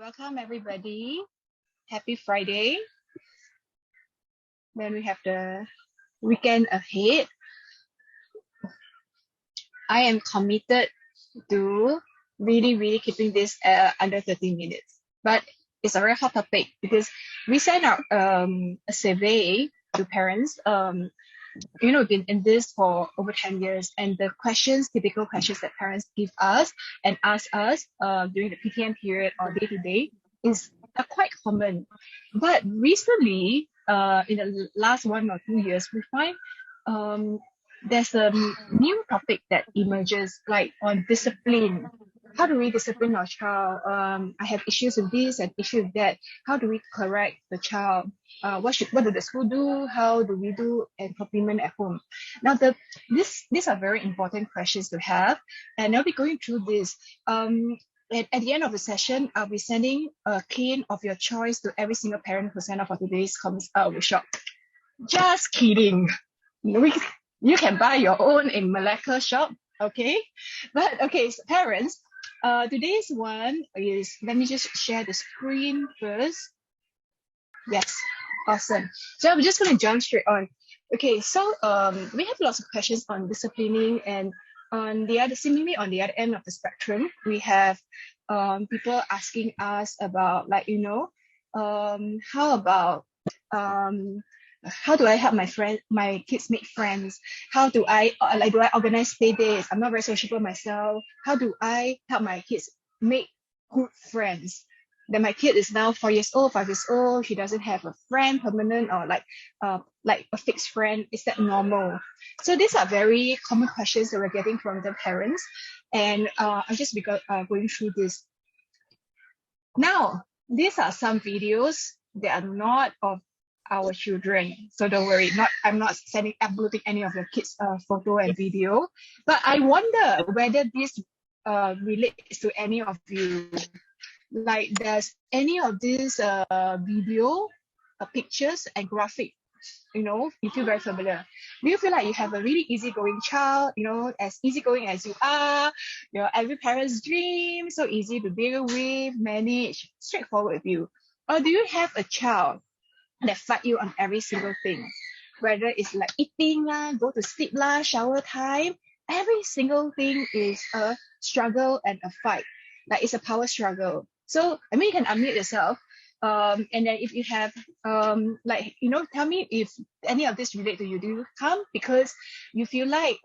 Welcome everybody. Happy Friday. Then we have the weekend ahead. I am committed to really keeping this under 30 minutes. But it's a very hot topic because we sent out a survey to parents. We've been in this for over 10 years, and the typical questions that parents give us and ask us during the PTM period or day to day are quite common. But recently, in the last 1 or 2 years, we find there's a new topic that emerges, like on discipline. How do we discipline our child? I have issues with this and issue with that. How do we correct the child? What do the school do? How do we do and complement at home? Now, these are very important questions to have, and I'll be going through this. At the end of the session, I'll be sending a cane of your choice to every single parent who signed up for today's workshop. Just kidding. You can buy your own in Malacca shop, okay? But okay, so parents, today's one is, let me just share the screen first. Yes, awesome. So I'm just going to jump straight on. Okay, so we have lots of questions on disciplining, and seemingly on the other end of the spectrum, we have people asking us about, how about how do I help my kids make friends? How do I organize play days? I'm not very sociable myself. How do I help my kids make good friends? Then my kid is now 4 years old, 5 years old. She doesn't have a friend, permanent or like a fixed friend. Is that normal? So these are very common questions that we're getting from the parents, and I'll just be going through this. Now, these are some videos that are not of our children, so don't worry. I'm not uploading any of your kids' photo and video, but I wonder whether this relates to any of you. Like, does any of these video, pictures and graphic, you feel very familiar? Do you feel like you have a really easygoing child, as easygoing as you are, every parent's dream, so easy to deal with, manage, straightforward with you? Or do you have a child that fight you on every single thing, whether it's like eating go to sleep shower time? Every single thing is a struggle and a fight, like it's a power struggle. So you can unmute yourself, and then if you have tell me if any of this relate to you. Do you come because you feel like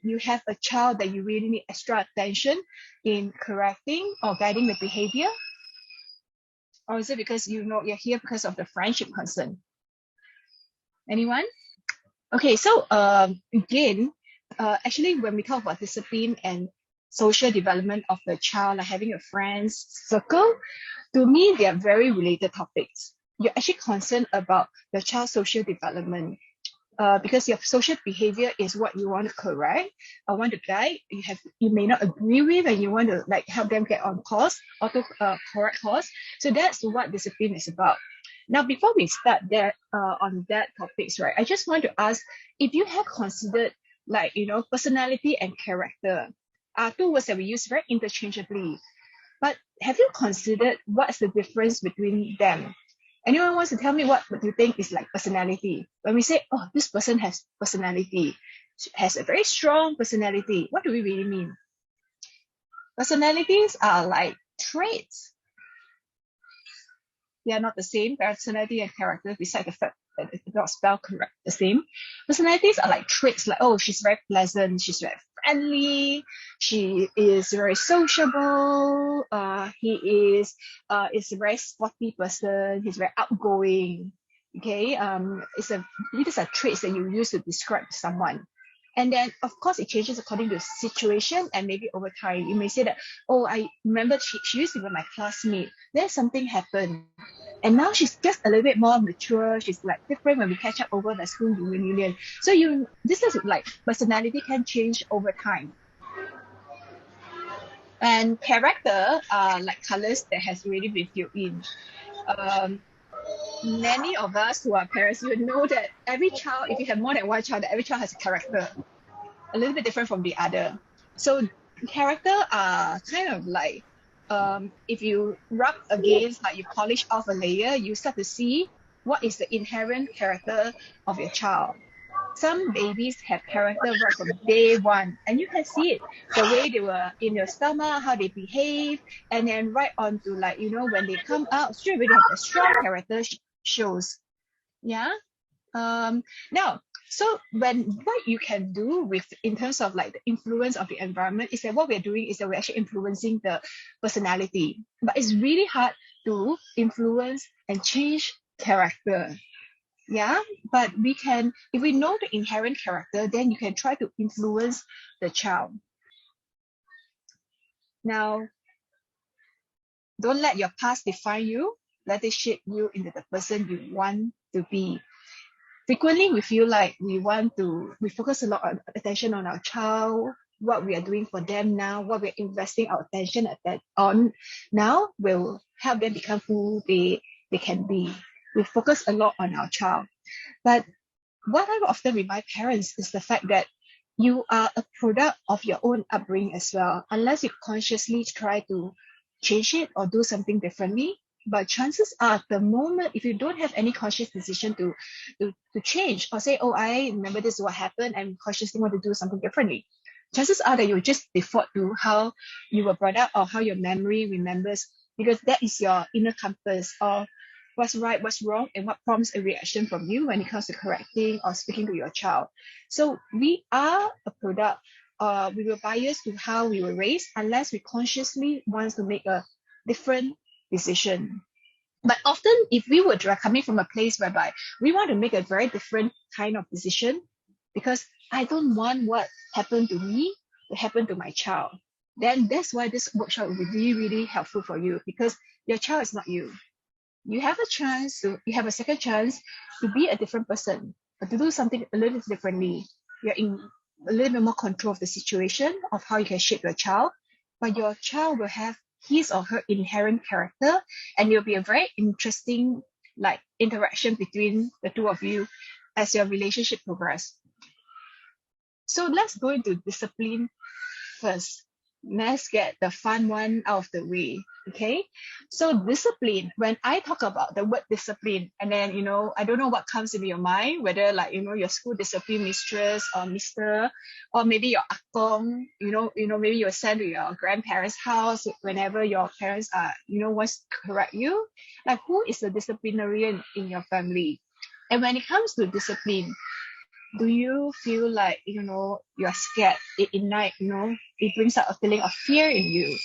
you have a child that you really need extra attention in correcting or guiding the behavior? Or is it because you're here because of the friendship concern? Anyone? Okay, so again, actually, when we talk about discipline and social development of the child, like having a friends circle, to me, they are very related topics. You're actually concerned about the child's social development, because your social behavior is what you want to correct or want to guide. You may not agree with, and you want to help them get on course, correct course. So that's what discipline is about. Now, before we start there on that topics, right, I just want to ask if you have considered personality and character are two words that we use very interchangeably. But have you considered what's the difference between them? Anyone wants to tell me what you think is like personality? When we say, oh, this person has personality, has a very strong personality, what do we really mean? Personalities are like traits. They are not the same. Personality and character, besides the fact that it's not spelled correct, the same. Personalities are like traits, like, oh, she's very pleasant, she's very friendly, she is very sociable, he is a very sporty person, he's very outgoing. Okay, these are traits that you use to describe someone. And then, of course, it changes according to the situation, and maybe over time. You may say that, oh, I remember she used to be my classmate. Then something happened. And now she's just a little bit more mature. She's like different when we catch up over the school reunion. So this is like personality can change over time. And character are like colors that has already been filled in. Many of us who are parents, you know that every child, if you have more than one child, every child has a character, a little bit different from the other. So character are kind of like if you rub against, like you polish off a layer, you start to see what is the inherent character of your child. Some babies have character right from day one, and you can see it the way they were in your stomach, how they behave, and then right on to, like, when they come out, straight away they have a strong character shows. Yeah. Now, so what you can do with, in terms of like the influence of the environment, is that what we're doing is that we're actually influencing the personality, but it's really hard to influence and change character. Yeah, but we can, if we know the inherent character, then you can try to influence the child. Now, don't let your past define you. Let it shape you into the person you want to be. Frequently, we feel like we focus a lot of attention on our child, what we are doing for them now, what we're investing our attention on now will help them become who they can be. We focus a lot on our child. But what I often remind parents is the fact that you are a product of your own upbringing as well, unless you consciously try to change it or do something differently. But chances are, the moment, if you don't have any conscious decision to change or say, oh, I remember this is what happened and consciously want to do something differently, chances are that you just default to how you were brought up or how your memory remembers, because that is your inner compass of what's right, what's wrong, and what prompts a reaction from you when it comes to correcting or speaking to your child. So we are a product, we were biased to how we were raised unless we consciously want to make a different decision. But often, if we were coming from a place whereby we want to make a very different kind of decision, because I don't want what happened to me to happen to my child, then that's why this workshop will be really, really helpful for you, because your child is not you. You have a second chance to be a different person, or to do something a little bit differently. You're in a little bit more control of the situation, of how you can shape your child, but your child will have his or her inherent character, and it'll be a very interesting interaction between the two of you as your relationship progresses. So let's go into discipline first. Let's get the fun one out of the way. Okay, so discipline, when I talk about the word discipline, and then I don't know what comes into your mind, whether your school discipline mistress or mister, or maybe your akong, maybe you're sent to your grandparents' house whenever your parents are wants to correct you. Like, who is the disciplinarian in your family? And when it comes to discipline, do you feel like you're scared? It ignite, it brings out a feeling of fear in you.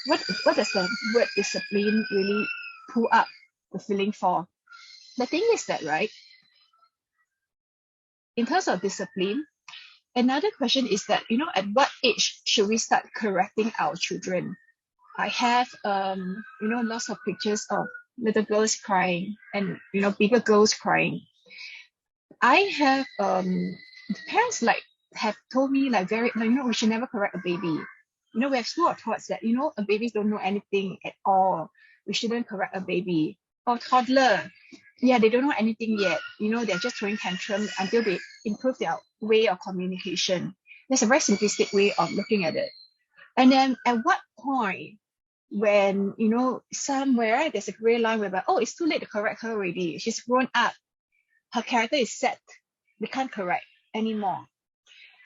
What does the word discipline really pull up the feeling for? The thing is that, right, in terms of discipline, another question is that, at what age should we start correcting our children? I have lots of pictures of little girls crying and bigger girls crying. I have parents have told me very we should never correct a baby. We have school of thoughts that a babies don't know anything at all. We shouldn't correct a baby or toddler. Yeah, they don't know anything yet. They're just throwing tantrum until they improve their way of communication. That's a very simplistic way of looking at it. And then at what point, when somewhere there's a gray line whereby, oh, it's too late to correct her already. She's grown up. Her character is set. We can't correct anymore.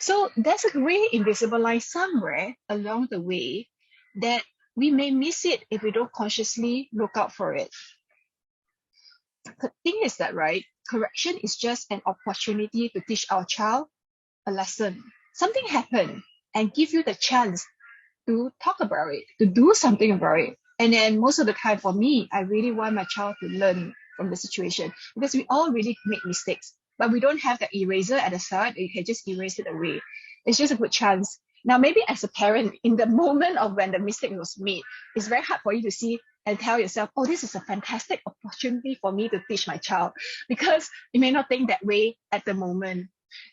So there's a gray invisible line somewhere along the way that we may miss it if we don't consciously look out for it. The thing is that, right, correction is just an opportunity to teach our child a lesson. Something happened and give you the chance to talk about it, to do something about it. And then most of the time for me, I really want my child to learn from the situation, because we all really make mistakes, but we don't have the eraser at the side. You can just erase it away. It's just a good chance. Now, maybe as a parent, in the moment of when the mistake was made, it's very hard for you to see and tell yourself, oh, this is a fantastic opportunity for me to teach my child, because you may not think that way at the moment.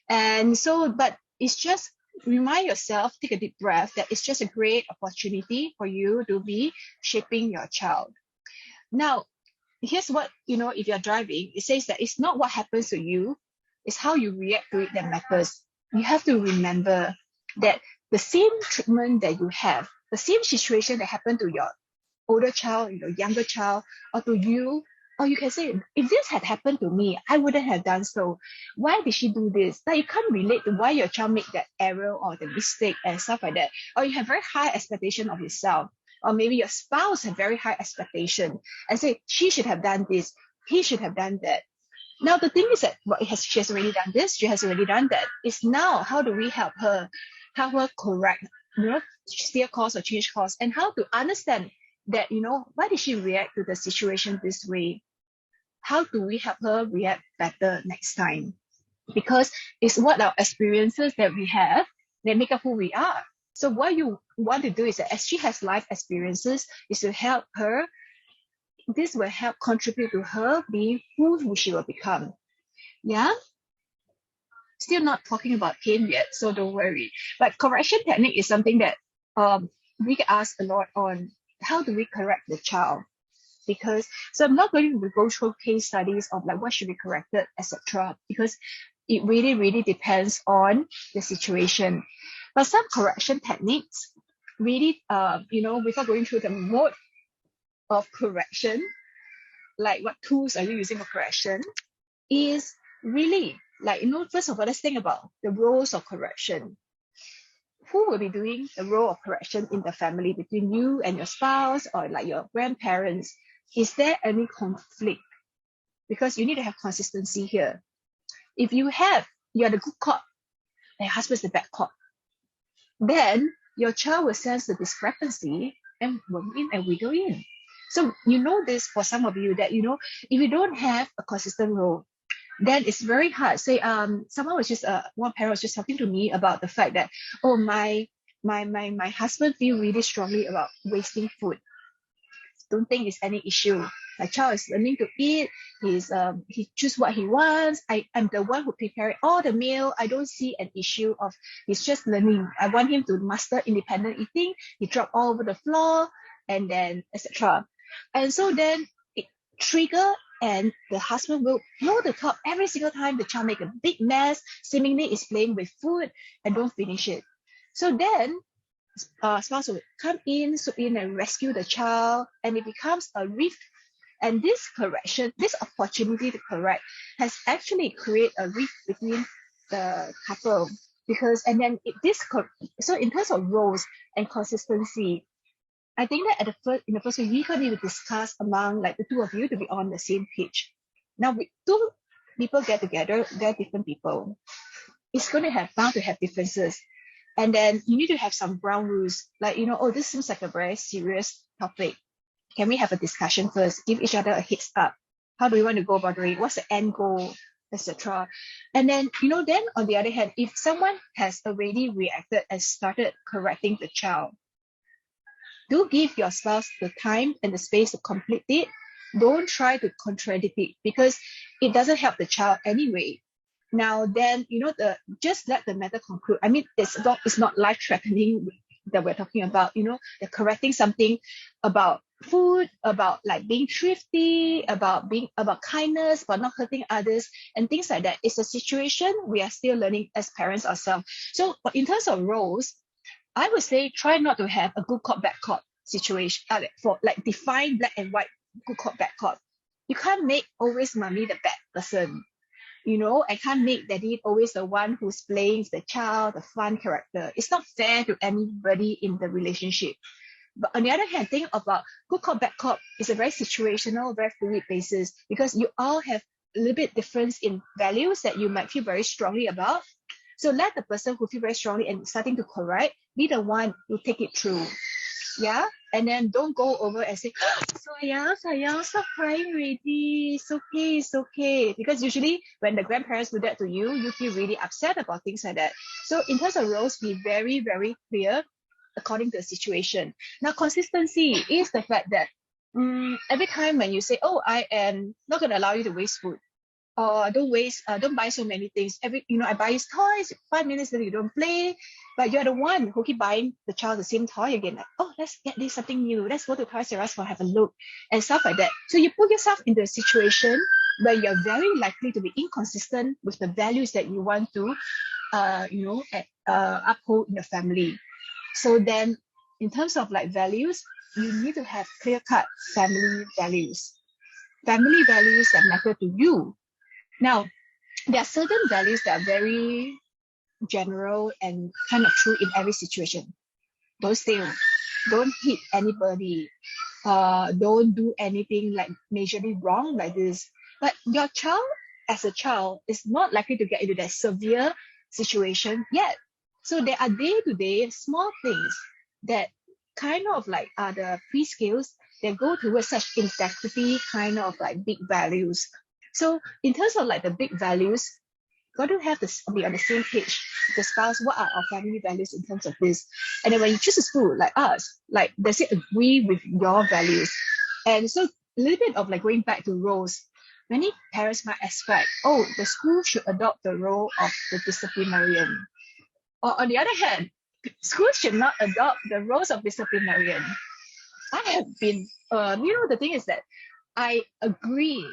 And so, but it's just remind yourself, take a deep breath, that it's just a great opportunity for you to be shaping your child. Now, here's what, if you're driving, it says that it's not what happens to you, it's how you react to it that matters. You have to remember that the same treatment that you have, the same situation that happened to your older child, younger child, or to you, or you can say, if this had happened to me, I wouldn't have done so. Why did she do this? Like, you can't relate to why your child made that error or the mistake and stuff like that. Or you have very high expectation of yourself. Or maybe your spouse have very high expectation and say, she should have done this, he should have done that. Now, the thing is that she has already done this, she has already done that. It's now, how do we help her correct, steer course or change course, and how to understand that, why did she react to the situation this way? How do we help her react better next time? Because it's what our experiences that we have that make up who we are. So what you want to do is that as she has life experiences, is to help her. This will help contribute to her being who she will become. Yeah? Still not talking about pain yet, so don't worry. But correction technique is something that we get asked a lot on. How do we correct the child? Because, so I'm not going to go through case studies of like what should be corrected, etc. Because it really, really depends on the situation. But some correction techniques, really, without going through the mode of correction, like what tools are you using for correction, is really like, first of all, let's think about the roles of correction. Who will be doing the role of correction in the family between you and your spouse or like your grandparents? Is there any conflict? Because you need to have consistency here. If you are the good cop and your husband's the bad cop, then your child will sense the discrepancy and will in and wiggle in. So this for some of you that, if you don't have a consistent role, then it's very hard. Say, someone was just, one parent was just talking to me about the fact that, oh, my husband feel really strongly about wasting food. Don't think it's any issue. My child is learning to eat. He choose what he wants. I'm the one who prepare all the meal. I don't see an issue of he's just learning. I want him to master independent eating. He drop all over the floor and then etc. And so then it trigger, and the husband will blow the top every single time the child make a big mess, seemingly is playing with food and don't finish it. So then spouse will come in, swoop in and rescue the child, and it becomes a rift. And this correction, this opportunity to correct, has actually created a rift between the couple. Because, and then so in terms of roles and consistency, I think that in the first week, we need to discuss among like the two of you to be on the same page. Now, two people get together, they're different people. It's going to bound to have differences. And then you need to have some ground rules, like, this seems like a very serious topic. Can we have a discussion first? Give each other a heads up. How do we want to go about doing? What's the end goal, etc. And then, then on the other hand, if someone has already reacted and started correcting the child, do give your spouse the time and the space to complete it. Don't try to contradict it, because it doesn't help the child anyway. Now then, just let the matter conclude. I mean, it's not life-threatening that we're talking about. They're correcting something about food, about like being thrifty, about kindness, but not hurting others, and things like that. It's a situation we are still learning as parents ourselves. So in terms of roles, I would say try not to have a good cop, bad cop situation, for like define black and white, good cop, bad cop. You can't make always mommy the bad person. I can't make daddy always the one who's playing the child, the fun character. It's not fair to anybody in the relationship. But on the other hand, think about good cop, bad cop is a very situational, very fluid basis, because you all have a little bit difference in values that you might feel very strongly about. So let the person who feel very strongly and starting to correct be the one who take it through. Yeah? And then don't go over and say, sayang, stop crying already. It's okay. Because usually when the grandparents do that to you, you feel really upset about things like that. So in terms of roles, be very, very clear according to the situation. Now, consistency is the fact that every time when you say, oh, I am not going to allow you to waste food, or don't buy so many things. I buy his toys, 5 minutes later you don't play, but you're the one who keep buying the child the same toy again. Like, oh, let's get this something new. Let's go to Toys R Us for have a look and stuff like that. So you put yourself into a situation where you're very likely to be inconsistent with the values that you want to, uphold in your family. So then, in terms of like values, you need to have clear-cut family values that matter to you. Now, there are certain values that are very general and kind of true in every situation. Don't steal, don't hit anybody, don't do anything like majorly wrong like this. But your child, as a child, is not likely to get into that severe situation yet. So there are day-to-day small things that kind of like are the pre-skills that go towards such integrity kind of like big values. So in terms of like the big values, got to have this be on the same page with the spouse. What are our family values in terms of this? And then when you choose a school like us, like does it agree with your values? And so a little bit of like going back to roles. Many parents might expect, oh, the school should adopt the role of the disciplinarian. Or on the other hand, schools should not adopt the roles of disciplinarian. I have been, the thing is that I agree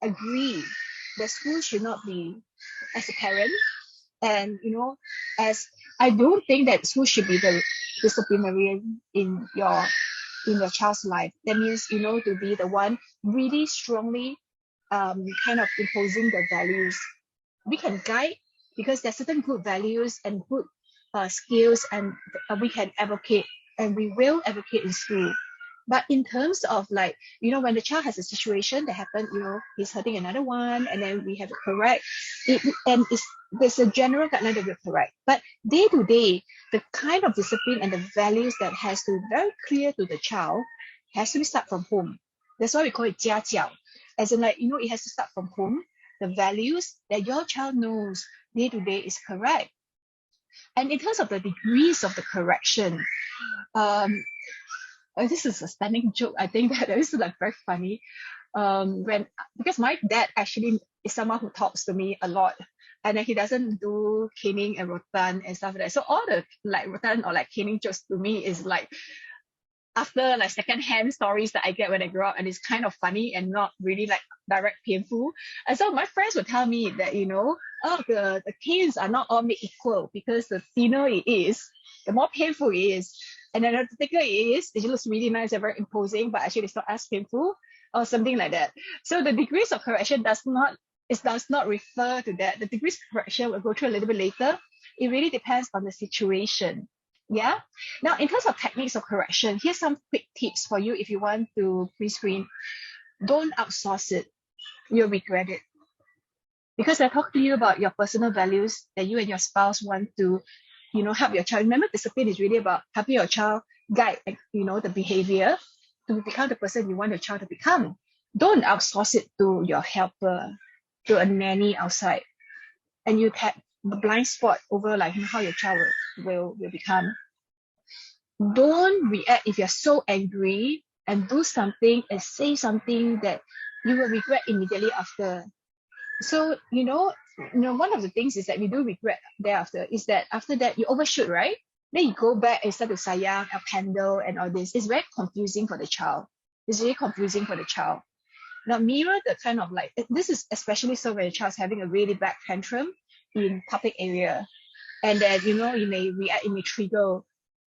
that school should not be as a parent, and as I don't think that school should be the disciplinarian in your child's life. That means to be the one really strongly kind of imposing the values. We can guide because there are certain good values and good skills, and we can advocate, and we will advocate in school. But in terms of like, when the child has a situation that happened, he's hurting another one, and then we have to correct it, and there's a general guideline that we correct. But day to day, the kind of discipline and the values that has to be very clear to the child has to be start from home. That's why we call it 家教. As in like, it has to start from home. The values that your child knows day to day is correct. And in terms of the degrees of the correction, this is a stunning joke. I think that this is like very funny. Because my dad actually is someone who talks to me a lot, and then he doesn't do caning and rotan and stuff like that. So all the like rotan or like caning jokes to me is like after like second-hand stories that I get when I grow up, and it's kind of funny and not really like direct painful. And so my friends would tell me that the canes are not all made equal, because the thinner it is, the more painful it is. And then the thicker it is, it looks really nice and very imposing, but actually it's not as painful, or something like that. So the degrees of correction does not refer to that. The degrees of correction will go through a little bit later. It really depends on the situation. Yeah. Now, in terms of techniques of correction, here's some quick tips for you if you want to pre-screen. Don't outsource it. You'll regret it. Because I talked to you about your personal values that you and your spouse want to help your child. Remember, discipline is really about helping your child guide, the behavior to become the person you want your child to become. Don't outsource it to your helper, to a nanny outside, and you have the blind spot over like how your child will become. Don't react if you're so angry and do something and say something that you will regret immediately after. So, one of the things is that we do regret thereafter is that after that you overshoot, right? Then you go back and start to sayang or handle and all this. It's very confusing for the child. It's really confusing for the child. Now, mirror the kind of like, this is especially so when the child's having a really bad tantrum in public area. And then, you may react, it may trigger.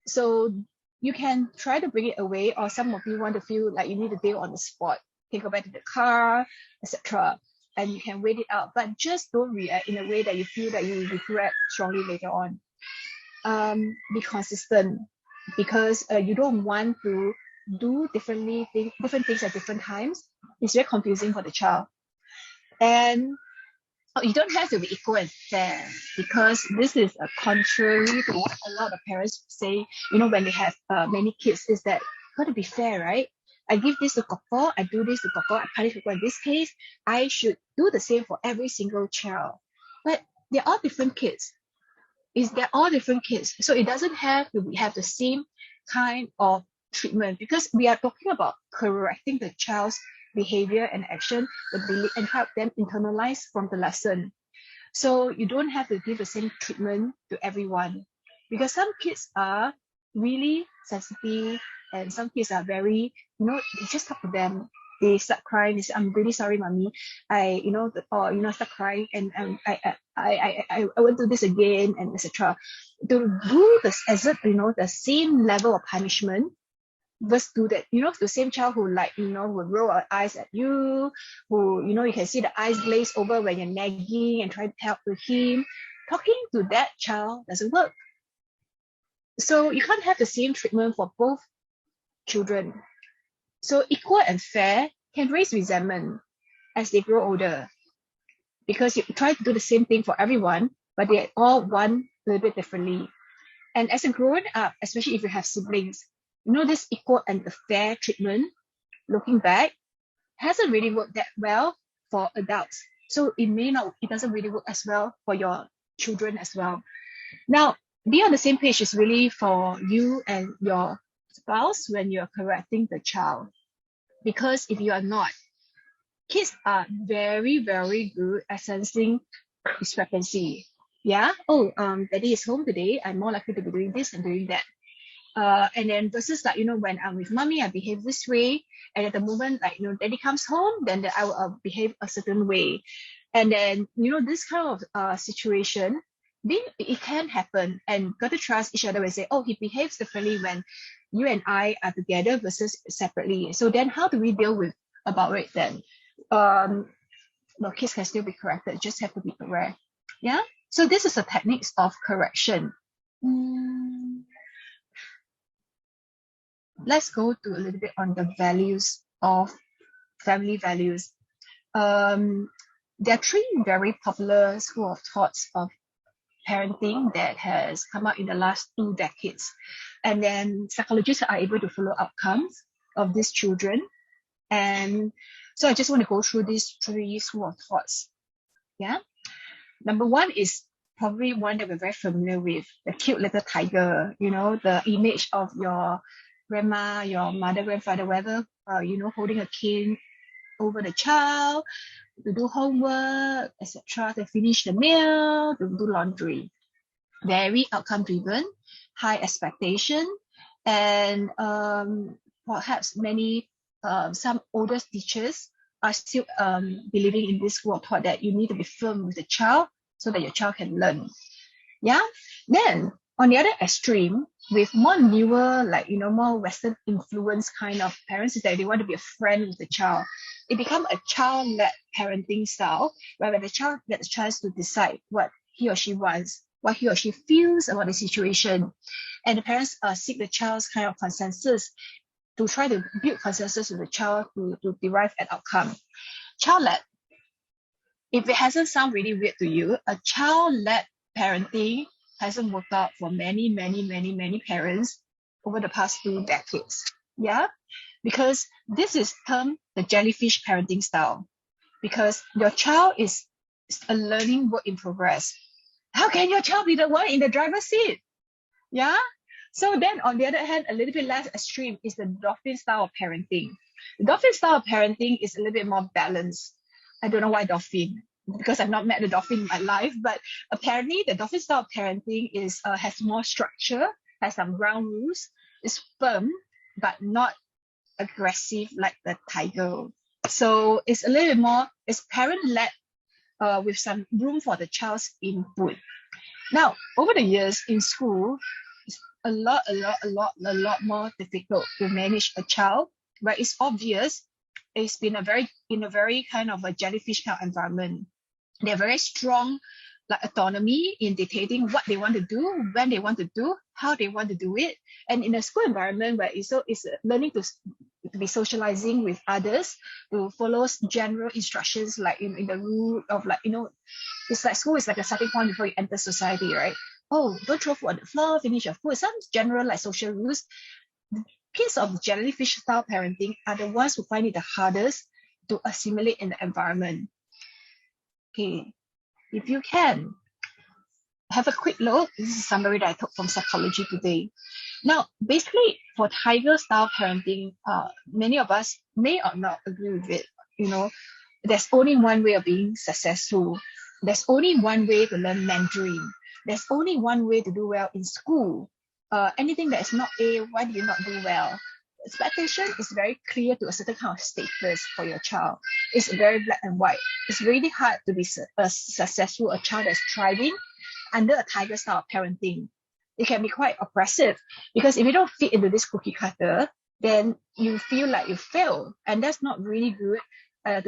So you can try to bring it away, or some of you want to feel like you need to deal on the spot. Can go back to the car, etc. And you can wait it out, but just don't react in a way that you feel that you regret strongly later on. Be consistent, because you don't want to do different things at different times. It's very confusing for the child. And you don't have to be equal and fair, because this is contrary to what a lot of parents say, when they have many kids, is that got to be fair, right? I give this to Koko, I do this to Koko, I punish Koko. In this case, I should do the same for every single child. But they're all different kids. They're all different kids. So it doesn't have to have the same kind of treatment, because we are talking about correcting the child's behavior and action, and help them internalize from the lesson. So you don't have to give the same treatment to everyone, because some kids are really sensitive, and some kids are very, you just talk to them, they start crying, they say, I'm really sorry, mommy, start crying, and I won't do this again, and etc. To do this as the same level of punishment just do that, the same child who will roll her eyes at you, who, you can see the eyes glaze over when you're nagging and trying to help with him. Talking to that child doesn't work. So you can't have the same treatment for both children. So equal and fair can raise resentment as they grow older, because you try to do the same thing for everyone, but they all want a little bit differently. And as a grown up, especially if you have siblings, this equal and the fair treatment, looking back, hasn't really worked that well for adults. So it doesn't really work as well for your children as well. Now, be on the same page is really for you and your spouse when you're correcting the child. Because if you are not, kids are very, very good at sensing discrepancy. Yeah. Oh, daddy is home today. I'm more likely to be doing this and doing that. And then versus when I'm with mommy, I behave this way. And at the moment, daddy comes home, then I will behave a certain way. And then, this kind of situation, it can happen, and got to trust each other and say, oh, he behaves differently when you and I are together versus separately. So then how do we deal with about it then? Kids can still be corrected, just have to be aware. Yeah. So this is a techniques of correction. Let's go to a little bit on the values of family values. There are three very popular school of thoughts of parenting that has come out in the last 2 decades. And then psychologists are able to follow outcomes of these children. And so I just want to go through these three school of thoughts. Yeah. Number one is probably one that we're very familiar with, the cute little tiger, the image of your grandma, your mother, grandfather, whoever, holding a cane over the child to do homework, etc., to finish the meal, to do laundry. Very outcome driven, high expectation, and perhaps some older teachers are still believing in this school of thought that you need to be firm with the child so that your child can learn. Yeah. Then on the other extreme, with more newer, more Western influence kind of parents, is that they want to be a friend with the child. It becomes a child-led parenting style, where the child gets a chance to decide what he or she wants, what he or she feels about the situation. And the parents seek the child's kind of consensus to try to build consensus with the child to derive an outcome. Child-led, if it hasn't sounded really weird to you, a child-led parenting hasn't worked out for many, many, many, many parents over the past 2 decades. Yeah, because this is termed the jellyfish parenting style, because your child is a learning work in progress. How can your child be the one in the driver's seat? Yeah. So then on the other hand, a little bit less extreme is the dolphin style of parenting. The dolphin style of parenting is a little bit more balanced. I don't know why dolphin, because I've not met a dolphin in my life, but apparently the dolphin style of parenting has more structure, has some ground rules, is firm, but not aggressive like the tiger. So it's a little bit more, it's parent-led with some room for the child's input. Now, over the years in school, it's a lot more difficult to manage a child, where it's obvious it's been in a very kind of a jellyfish kind of environment. They're very strong, autonomy in dictating what they want to do, when they want to do, how they want to do it. And in a school environment where it's learning to be socializing with others, to follow general instructions, like in the rule of it's like school is like a starting point before you enter society, right? Oh, don't throw food on the floor, finish your food. Some general social rules. Kids of jellyfish style parenting are the ones who find it the hardest to assimilate in the environment. Okay, if you can have a quick look, this is a summary that I took from Psychology Today. Now, basically for tiger style parenting, many of us may or not agree with it. There's only one way of being successful. There's only one way to learn Mandarin. There's only one way to do well in school. Anything that is not A, why do you not do well? Expectation is very clear to a certain kind of status for your child. It's very black and white. It's really hard to be a successful, a child that's thriving under a tiger style of parenting. It can be quite oppressive, because if you don't fit into this cookie cutter, then you feel like you fail, and that's not really good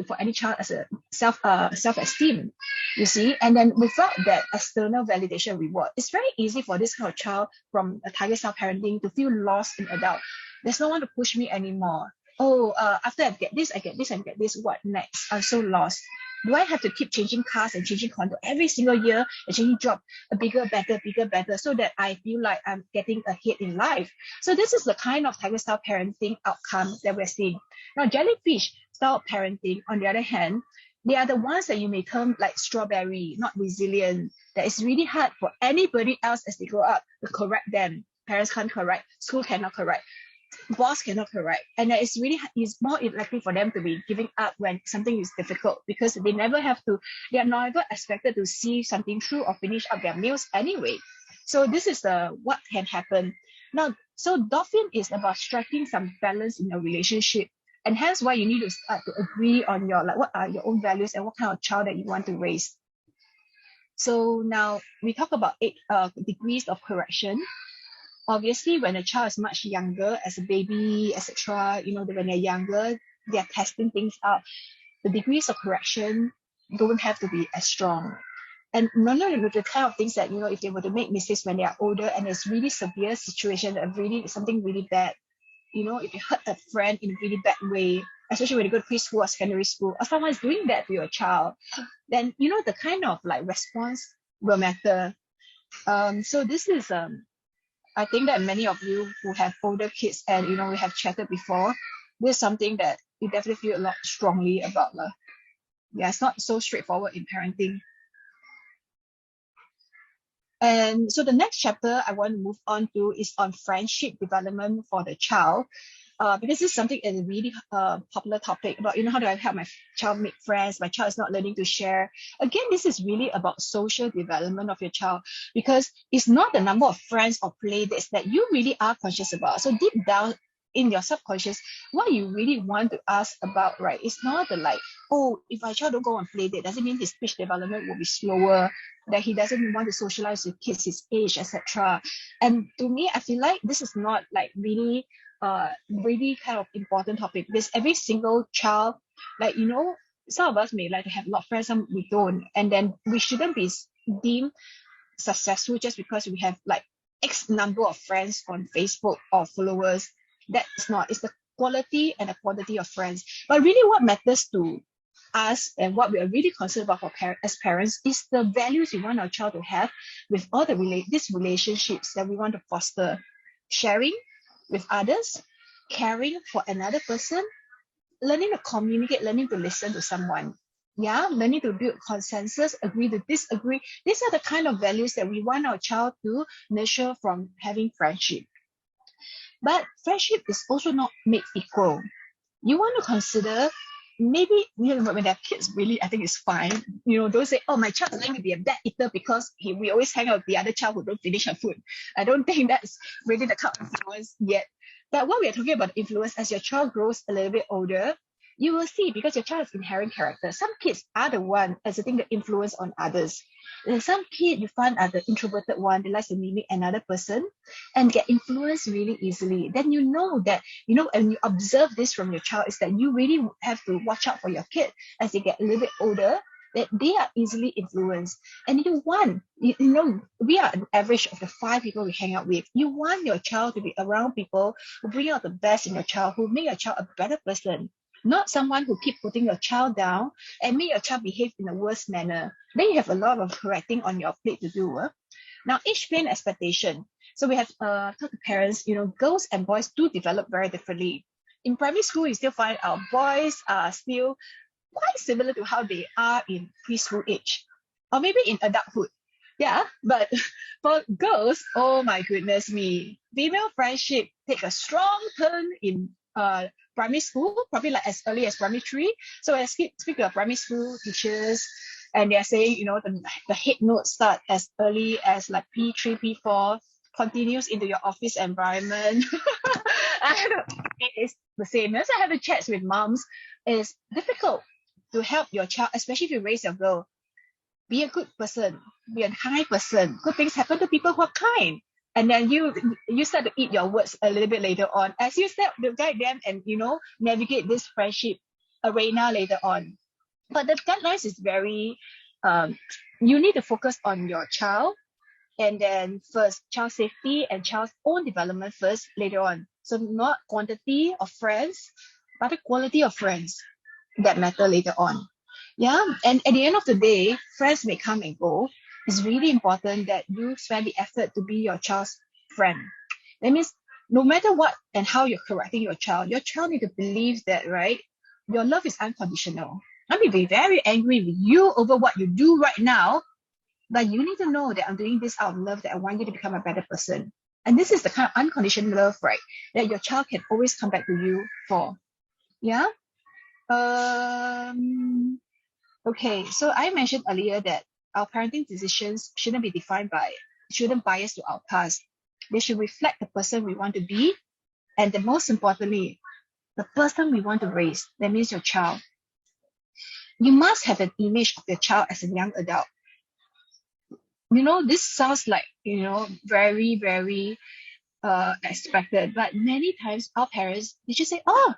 for any child as a self-esteem, you see. And then without that external validation reward, it's very easy for this kind of child from a target style parenting to feel lost in adult. There's no one to push me anymore. Oh, after I get this, I get this, and get this. What next? I'm so lost. Do I have to keep changing cars and changing condo every single year and changing job, a bigger, better, so that I feel like I'm getting ahead in life? So this is the kind of tiger style parenting outcome that we're seeing. Now, jellyfish style parenting, on the other hand, they are the ones that you may term like strawberry, not resilient. That is really hard for anybody else as they grow up to correct them. Parents can't correct, school cannot correct, boss cannot correct, and it's more likely for them to be giving up when something is difficult, because they are never expected to see something through or finish up their meals anyway. So this is what can happen now. So dolphin is about striking some balance in a relationship, and hence why you need to start to agree on what are your own values and what kind of child that you want to raise. So now we talk about 8 degrees of correction. Obviously, when a child is much younger, as a baby, etc., when they're younger, they're testing things out. The degrees of correction don't have to be as strong. And none of the kind of things that, if they were to make mistakes when they are older and it's really severe situation, something really bad, if you hurt a friend in a really bad way, especially when you go to preschool or secondary school, or someone is doing that to your child, then, the kind of response will matter. So this is, I think that many of you who have older kids and, we have chatted before, this is something that you definitely feel a lot strongly about. Yeah, it's not so straightforward in parenting. And so the next chapter I want to move on to is on friendship development for the child. Because this is something is a really popular topic about, how do I help my child make friends? My child is not learning to share. Again, this is really about social development of your child, because it's not the number of friends or play dates that you really are conscious about. So deep down in your subconscious, what you really want to ask about, right? It's not the if my child don't go on play date, does it mean his speech development will be slower, that he doesn't want to socialize with kids his age, etc. And to me, I feel like this is not really kind of important topic, because every single child, some of us may like to have a lot of friends, some we don't, and then we shouldn't be deemed successful just because we have X number of friends on Facebook or followers. That's not. It's the quality and the quantity of friends. But really what matters to us and what we are really concerned about as parents is the values we want our child to have with all these relationships that we want to foster. Sharing with others, caring for another person, learning to communicate, learning to listen to someone. Yeah, learning to build consensus, agree to disagree. These are the kind of values that we want our child to nurture from having friendship. But friendship is also not made equal. You want to consider, maybe when they have kids, really, I think it's fine. Don't say, oh, my child is going to be a bad eater because we always hang out with the other child who don't finish her food. I don't think that's really the kind of influence yet. But what we are talking about influence, as your child grows a little bit older, you will see, because your child has inherent character. Some kids are the one exerting the influence on others. And some kids you find are the introverted one, they like to mimic another person and get influenced really easily. Then you know that, and you observe this from your child, is that you really have to watch out for your kid as they get a little bit older, that they are easily influenced. And we are an average of the 5 people we hang out with. You want your child to be around people who bring out the best in your child, who make your child a better person, not someone who keep putting your child down and make your child behave in the worst manner. Then you have a lot of correcting on your plate to do. Now, age pay and expectation. So we have talked to parents, girls and boys do develop very differently. In primary school, you still find our boys are still quite similar to how they are in preschool age, or maybe in adulthood. Yeah, but for girls, oh my goodness me, female friendship take a strong turn in primary school, probably as early as primary 3. So I speak to our primary school teachers, and they're saying, the head notes start as early as P3, P4, continues into your office environment. It is the same. As I have a chat with moms, it's difficult to help your child, especially if you raise your girl. Be a good person, be a kind person. Good things happen to people who are kind. And then you start to eat your words a little bit later on as you start to guide them and navigate this friendship arena later on. But the guidelines is very you need to focus on your child, and then first child safety and child's own development first later on. So not quantity of friends, but the quality of friends that matter later on. Yeah, and at the end of the day, friends may come and go. It's really important that you spend the effort to be your child's friend. That means no matter what and how you're correcting your child need to believe that, right? Your love is unconditional. I may be very angry with you over what you do right now, but you need to know that I'm doing this out of love, that I want you to become a better person. And this is the kind of unconditional love, right? That your child can always come back to you for. Yeah. Okay, so I mentioned earlier that our parenting decisions shouldn't bias to our past. They should reflect the person we want to be, and the most importantly, the person we want to raise. That means your child. You must have an image of your child as a young adult. This sounds like, very, very expected, but many times our parents, they just say, oh,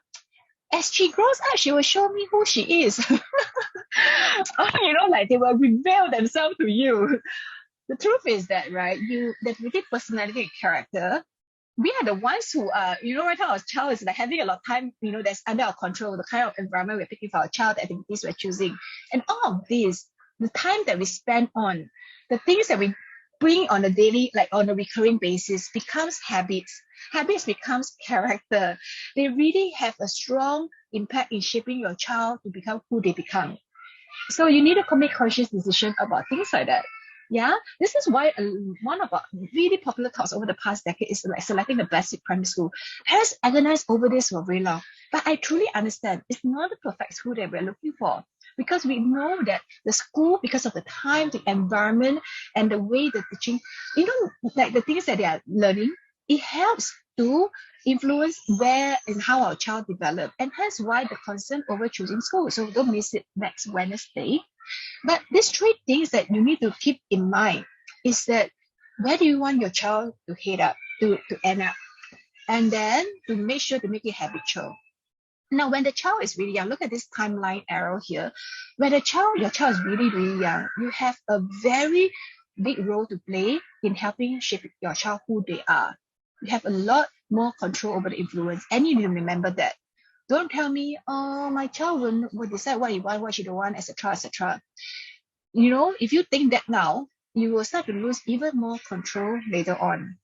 as she grows up, she will show me who she is. Like they will reveal themselves to you. The truth is that, right, that with personality and character, we are the ones who are, right now our child is like having a lot of time, that's under our control, the kind of environment we're picking for our child, the activities we're choosing. And all of this, the time that we spend on, the things that we bring on a daily, like on a recurring basis, becomes habits. Habits becomes character. They really have a strong impact in shaping your child to become who they become. So you need to make conscious decision about things like that. Yeah, this is why one of our really popular talks over the past decade is like selecting the best primary school. Parents agonize over this for very long, but I truly understand it's not the perfect school that we're looking for, because we know that the school, because of the time, the environment, and the way the teaching, like the things that they are learning, it helps to influence where and how our child develop, and hence why the concern over choosing school. So don't miss it next Wednesday. But these three things that you need to keep in mind is that where do you want your child to head up, to end up, and then to make sure to make it habitual. Now, when the child is really young, look at this timeline arrow here. When your child is really, really young, you have a very big role to play in helping shape your child who they are. You have a lot more control over the influence, and you need to remember that. Don't tell me, oh, my child will decide what he wants, what she don't want, etc., etc. If you think that now, you will start to lose even more control later on.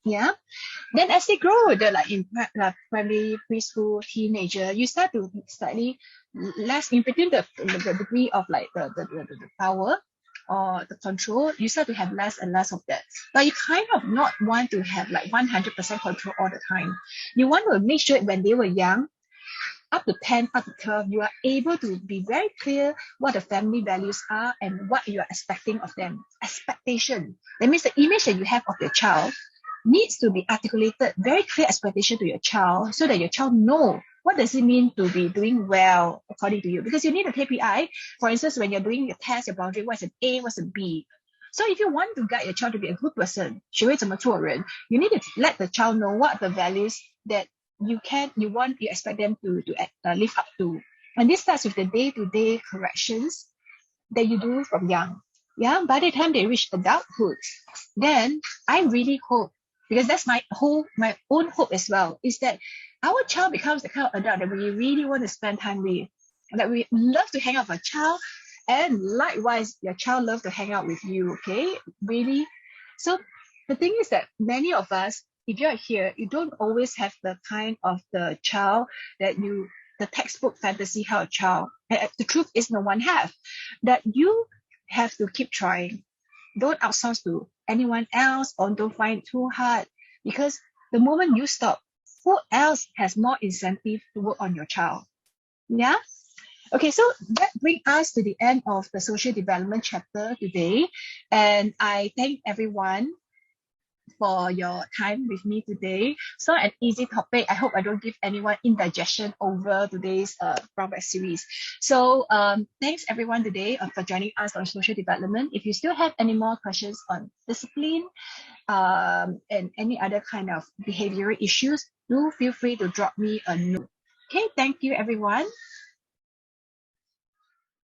Yeah. Then as they grow, in primary, preschool, teenager, you start to slightly less in between the degree of like the power or the control. You start to have less and less of that. But you kind of not want to have like 100% control all the time. You want to make sure when they were young, up to 10, up to 12, you are able to be very clear what the family values are and what you are expecting of them. Expectation. That means the image that you have of your child needs to be articulated, very clear expectation to your child, so that your child know what does it mean to be doing well according to you. Because you need a KPI. For instance, when you're doing your test, your boundary, what's an A, what's a B. So if you want to guide your child to be a good person, 学会怎么做人, you need to let the child know what the values that you expect them to live up to. And this starts with the day-to-day corrections that you do from young. Yeah, by the time they reach adulthood, then I really hope, because that's my own hope as well, is that our child becomes the kind of adult that we really want to spend time with, that we love to hang out with a child, and likewise, your child loves to hang out with you. Okay, really. So the thing is that many of us, if you're here, you don't always have the kind of the child that the textbook fantasy how a child. And the truth is, no one have. That you have to keep trying. Don't outsource to anyone else, or don't find it too hard, because the moment you stop, who else has more incentive to work on your child? Yeah. Okay, so that brings us to the end of the social development chapter today, and I thank everyone for your time with me today. So an easy topic. I hope I don't give anyone indigestion over today's Brown series. So thanks everyone today for joining us on social development. If you still have any more questions on discipline and any other kind of behavioral issues, do feel free to drop me a note. Okay, thank you everyone.